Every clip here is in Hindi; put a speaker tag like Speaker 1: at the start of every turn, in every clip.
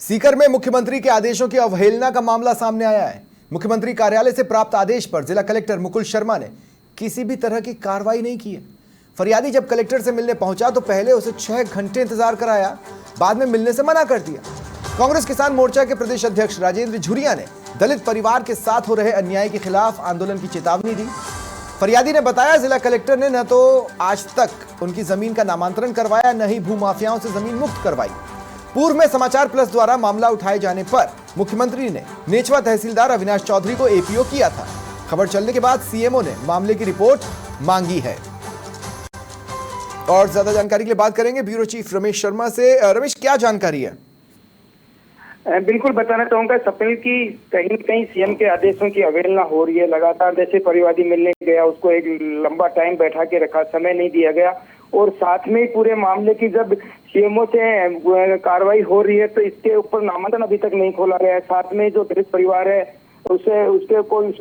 Speaker 1: सीकर में मुख्यमंत्री के आदेशों की अवहेलना का मामला सामने आया है। मुख्यमंत्री कार्यालय से प्राप्त आदेश पर जिला कलेक्टर मुकुल शर्मा ने किसी भी तरह की कार्रवाई नहीं की है। फरियादी जब कलेक्टर से मिलने पहुंचा तो पहले उसे 6 घंटे इंतजार कराया, बाद में मिलने से मना कर दिया। कांग्रेस किसान मोर्चा के प्रदेश अध्यक्ष राजेंद्र झुरिया ने दलित परिवार के साथ हो रहे अन्याय के खिलाफ आंदोलन की चेतावनी दी। फरियादी ने बताया, जिला कलेक्टर ने न तो आज तक उनकी जमीन का नामांतरण करवाया, न ही भूमाफियाओं से जमीन मुक्त करवाई। पूर्व में समाचार प्लस द्वारा मामला उठाए जाने पर मुख्यमंत्री ने नेचवा तहसीलदार अविनाश चौधरी को एपीओ किया था। खबर चलने के बाद सीएमओ ने मामले की रिपोर्ट मांगी है। और ज्यादा जानकारी के लिए बात करेंगे ब्यूरो चीफ रमेश शर्मा से। रमेश, क्या जानकारी है?
Speaker 2: बिल्कुल बताना चाहूंगा सपनिल की कहीं कहीं सीएम के आदेशों की अवहेलना हो रही है। लगातार जैसे परिवादी मिलने गया, उसको एक लंबा टाइम बैठा के रखा, समय नहीं दिया गया, और साथ में पूरे मामले की जब सीएमओ से कार्रवाई हो रही है तो इसके ऊपर नामांकन अभी तक नहीं खोला गया है। साथ में जो दलित परिवार है उसके कोई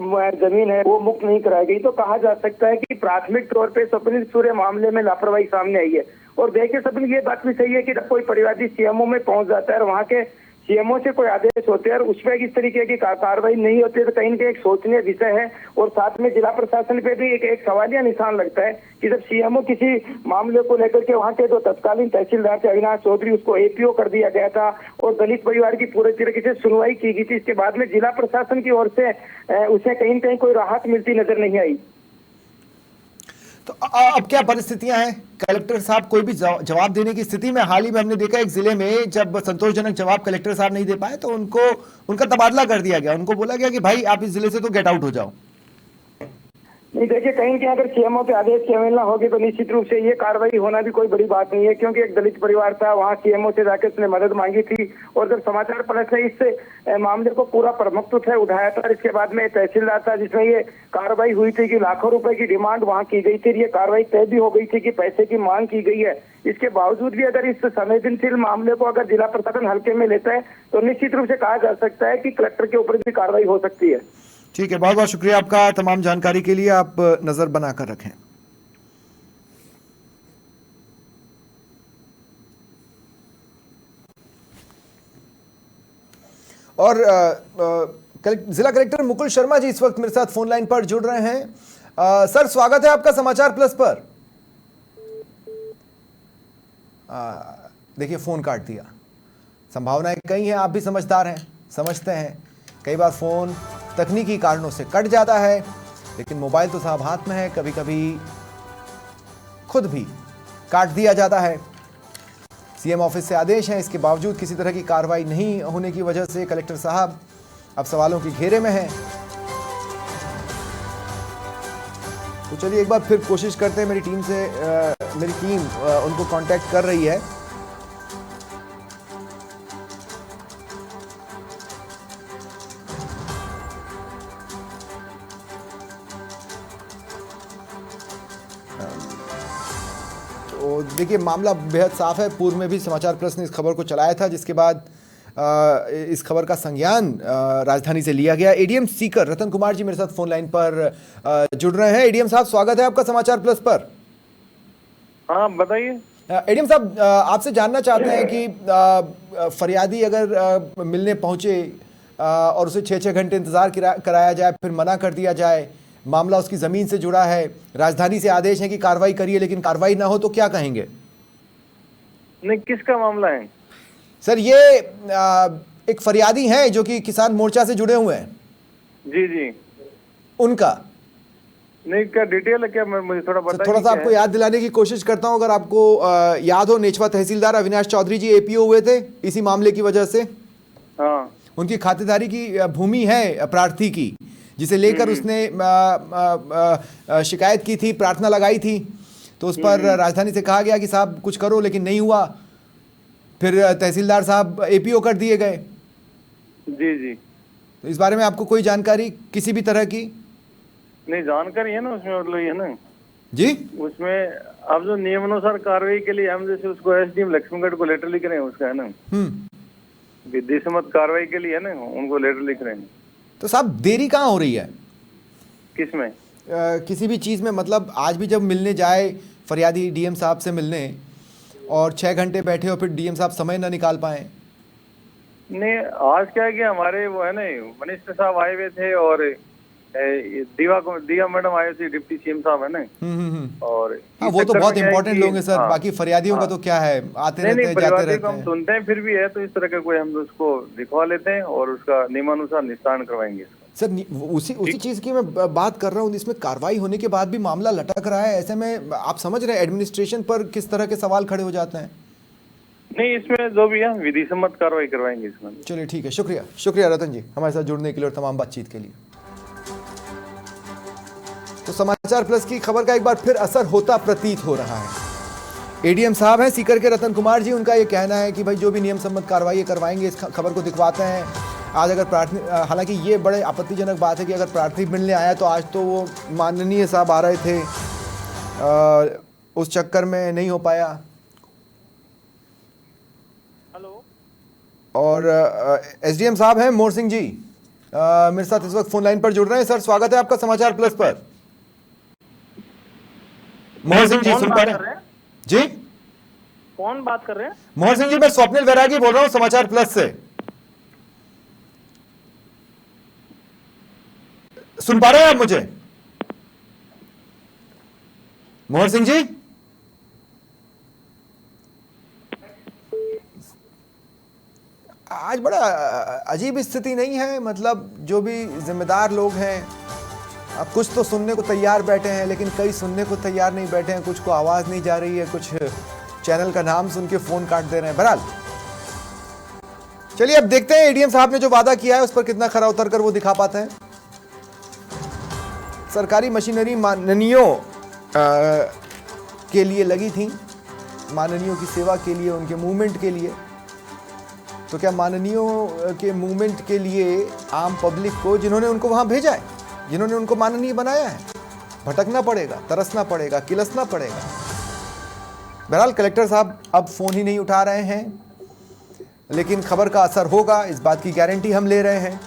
Speaker 2: जमीन है वो मुक्त नहीं कराई गई। तो कहा जा सकता है कि प्राथमिक तौर पे सपनिल पूरे मामले में लापरवाही सामने आई है। और देखिए सपनिल, ये बात भी सही है कि जब कोई परिवादी सीएमओ में पहुंच जाता है और वहाँ के सीएमओ से कोई आदेश होते हैं और उसमें इस तरीके की कार्रवाई नहीं होती है तो कहीं ना कहीं एक सोचनीय विषय है। और साथ में जिला प्रशासन पे भी एक सवालिया निशान लगता है कि जब सीएमओ किसी मामले को लेकर के वहाँ के जो तत्कालीन तहसीलदार थे अविनाश चौधरी, उसको एपीओ कर दिया गया था और दलित परिवार की पूरे तरीके से सुनवाई की गई थी। इसके बाद में जिला प्रशासन की ओर से उसे कहीं ना कहीं कोई राहत मिलती नजर नहीं आई।
Speaker 1: तो अब क्या परिस्थितियां हैं? कलेक्टर साहब कोई भी जवाब देने की स्थिति में? हाल ही में हमने देखा एक जिले में जब संतोषजनक जवाब कलेक्टर साहब नहीं दे पाए तो उनका तबादला कर दिया गया। उनको बोला गया कि भाई आप इस जिले से तो गेट आउट हो जाओ।
Speaker 2: नहीं, देखिए कहीं कि अगर सीएमओ के आदेश की अवहेलना होगी तो निश्चित रूप से ये कार्रवाई होना भी कोई बड़ी बात नहीं है, क्योंकि एक दलित परिवार था, वहाँ सीएमओ से जाकर उसने मदद मांगी थी और जब समाचार प्लस ने इस मामले को पूरा प्रमुख से उठाया था। इसके बाद में तहसीलदार था जिसमें ये कार्रवाई हुई थी कि लाखों रुपए की डिमांड वहाँ की गई थी। ये कार्रवाई तय भी हो गई थी कि पैसे की मांग की गई है। इसके बावजूद भी अगर इस संवेदनशील मामले को अगर जिला प्रशासन हल्के में लेता है तो निश्चित रूप से कहा जा सकता है कि कलेक्टर के ऊपर भी कार्रवाई हो सकती है।
Speaker 1: ठीक है, बहुत बहुत शुक्रिया आपका तमाम जानकारी के लिए। आप नजर बनाकर रखें। और जिला कलेक्टर मुकुल शर्मा जी इस वक्त मेरे साथ फोन लाइन पर जुड़ रहे हैं। सर, स्वागत है आपका समाचार प्लस पर। देखिए, फोन काट दिया। संभावनाएं कई हैं, आप भी समझदार हैं, समझते हैं कई बार फोन तकनीकी कारणों से कट जाता है, लेकिन मोबाइल तो साहब हाथ में है, कभी कभी खुद भी काट दिया जाता है। सीएम ऑफिस से आदेश है, इसके बावजूद किसी तरह की कार्रवाई नहीं होने की वजह से कलेक्टर साहब अब सवालों के घेरे में हैं। तो चलिए एक बार फिर कोशिश करते हैं। मेरी टीम उनको कांटेक्ट कर रही है। तो देखिए, मामला बेहद साफ है। पूर्व में भी समाचार प्लस ने इस खबर को चलाया था, जिसके बाद इस खबर का संज्ञान राजधानी से लिया गया। एडीएम सीकर रतन कुमार जी मेरे साथ फोन लाइन पर जुड़ रहे हैं। एडीएम साहब, स्वागत है आपका समाचार प्लस पर।
Speaker 2: हाँ, बताइए।
Speaker 1: एडीएम साहब, आपसे जानना चाहते हैं कि फरियादी अगर मिलने पहुंचे और उसे 6-6 घंटे इंतजार कराया जाए, फिर मना कर दिया जाए, मामला उसकी जमीन से जुड़ा है, राजधानी से आदेश है कि कार्रवाई करिए, लेकिन कार्रवाई ना हो तो क्या कहेंगे?
Speaker 2: नहीं, किसका मामला है
Speaker 1: सर? ये एक फरियादी हैं जो कि किसान मोर्चा से जुड़े हुए हैं।
Speaker 2: जी जी।
Speaker 1: उनका
Speaker 2: नहीं, क्या डिटेल है क्या? मुझे थोड़ा बताइए।
Speaker 1: थोड़ा सा आपको याद दिलाने की कोशिश करता हूं। अगर आपको याद हो, नेचवा तहसीलदार अविनाश चौधरी जी एपीओ हुए थे इसी मामले की वजह से।
Speaker 2: हाँ।
Speaker 1: उनकी खातेदारी की भूमि है प्रार्थी की, जिसे लेकर उसने शिकायत की थी, प्रार्थना लगाई थी। तो उस पर राजधानी से कहा गया कि साहब कुछ करो, लेकिन नहीं हुआ। फिर तहसीलदार साहब एपीओ कर दिए गए।
Speaker 2: जी जी।
Speaker 1: तो इस बारे में आपको कोई जानकारी किसी भी तरह की?
Speaker 2: नहीं, जानकारी है ना उसमें, मतलब ये ना
Speaker 1: जी,
Speaker 2: उसमें अब जो नियमानुसार कार्रवाई के लिए हम जैसे उसको एसडीएम लक्ष्मणगढ़ को लेटर लिख रहे हैं, उसका है ना विधि सम्मत कार्रवाई के लिए है ना, उनको लेटर लिख रहे हैं।
Speaker 1: तो साहब देरी कहाँ हो रही है?
Speaker 2: किसमें?
Speaker 1: किसी भी चीज़ में। मतलब आज भी जब मिलने जाए फरियादी डीएम साहब से मिलने और 6 घंटे बैठे और फिर डीएम साहब समय ना निकाल पाए।
Speaker 3: नहीं, आज क्या है कि हमारे वो है ना मिनिस्टर साहब आए हुए थे और दिया मैडम आए थे, डिप्टी सीएम साहब है ना। और
Speaker 1: हाँ, वो तो बहुत इंपॉर्टेंट लोग हैं सर।
Speaker 3: हाँ,
Speaker 1: बाकी फरियादियों का तो क्या है, आते रहते हैं, जाते
Speaker 3: परिवादी
Speaker 1: रहते
Speaker 3: को हम
Speaker 1: हैं।
Speaker 3: सुनते हैं, फिर भी है तो इस तरह का कोई हम उसको दिखवा लेते हैं और उसका नियमानुसार निस्तारण करवाएंगे इसका।
Speaker 1: सर उसी चीज की मैं बात कर रहा हूँ। इसमें कार्रवाई होने के बाद भी मामला लटक रहा है। ऐसे में आप समझ रहे हैं एडमिनिस्ट्रेशन पर किस तरह के सवाल खड़े हो जाते हैं।
Speaker 3: नहीं, इसमें जो भी है विधि सम्मत कार्रवाई करवाएंगे इसमें।
Speaker 1: चलिए ठीक है, शुक्रिया शुक्रिया रतन जी हमारे साथ जुड़ने के लिए और तमाम बातचीत के लिए। तो समाचार प्लस की खबर का एक बार फिर असर होता प्रतीत हो रहा है। एडीएम साहब हैं सीकर के रतन कुमार जी, उनका ये कहना है कि भाई जो भी नियम सम्मत कार्रवाई करवाएंगे, इस खबर को दिखवाते हैं। आज अगर प्रार्थी, हालांकि ये बड़े आपत्तिजनक बात है कि अगर प्रार्थी मिलने आया तो आज तो वो माननीय साहब आ रहे थे, उस चक्कर में नहीं हो पाया।
Speaker 3: हेलो,
Speaker 1: और एसडीएम साहब हैं मोहर सिंह जी, मेरे साथ इस वक्त फोन लाइन पर जुड़ रहे हैं। सर स्वागत है आपका समाचार प्लस पर। मोहर सिंह जी सुन पा रहे हैं जी?
Speaker 3: कौन बात कर रहे हैं?
Speaker 1: मोहर सिंह जी, मैं स्वप्निल वैरागी बोल रहा हूं समाचार प्लस से। सुन पा रहे हैं आप मुझे मोहर सिंह जी? आज बड़ा अजीब स्थिति नहीं है, मतलब जो भी जिम्मेदार लोग हैं, अब कुछ तो सुनने को तैयार बैठे हैं लेकिन कई सुनने को तैयार नहीं बैठे हैं। कुछ को आवाज नहीं जा रही है, कुछ चैनल का नाम सुन के फोन काट दे रहे हैं। बहरहाल चलिए अब देखते हैं एडीएम साहब ने जो वादा किया है उस पर कितना खरा उतर कर वो दिखा पाते हैं। सरकारी मशीनरी माननीयों के लिए लगी थी, माननीयों की सेवा के लिए, उनके मूवमेंट के लिए। तो क्या माननीयों के मूवमेंट के लिए आम पब्लिक को, जिन्होंने उनको वहां भेजा है, जिन्होंने उनको माननीय बनाया है, भटकना पड़ेगा, तरसना पड़ेगा, किलसना पड़ेगा? बहरहाल कलेक्टर साहब अब फोन ही नहीं उठा रहे हैं, लेकिन खबर का असर होगा, इस बात की गारंटी हम ले रहे हैं।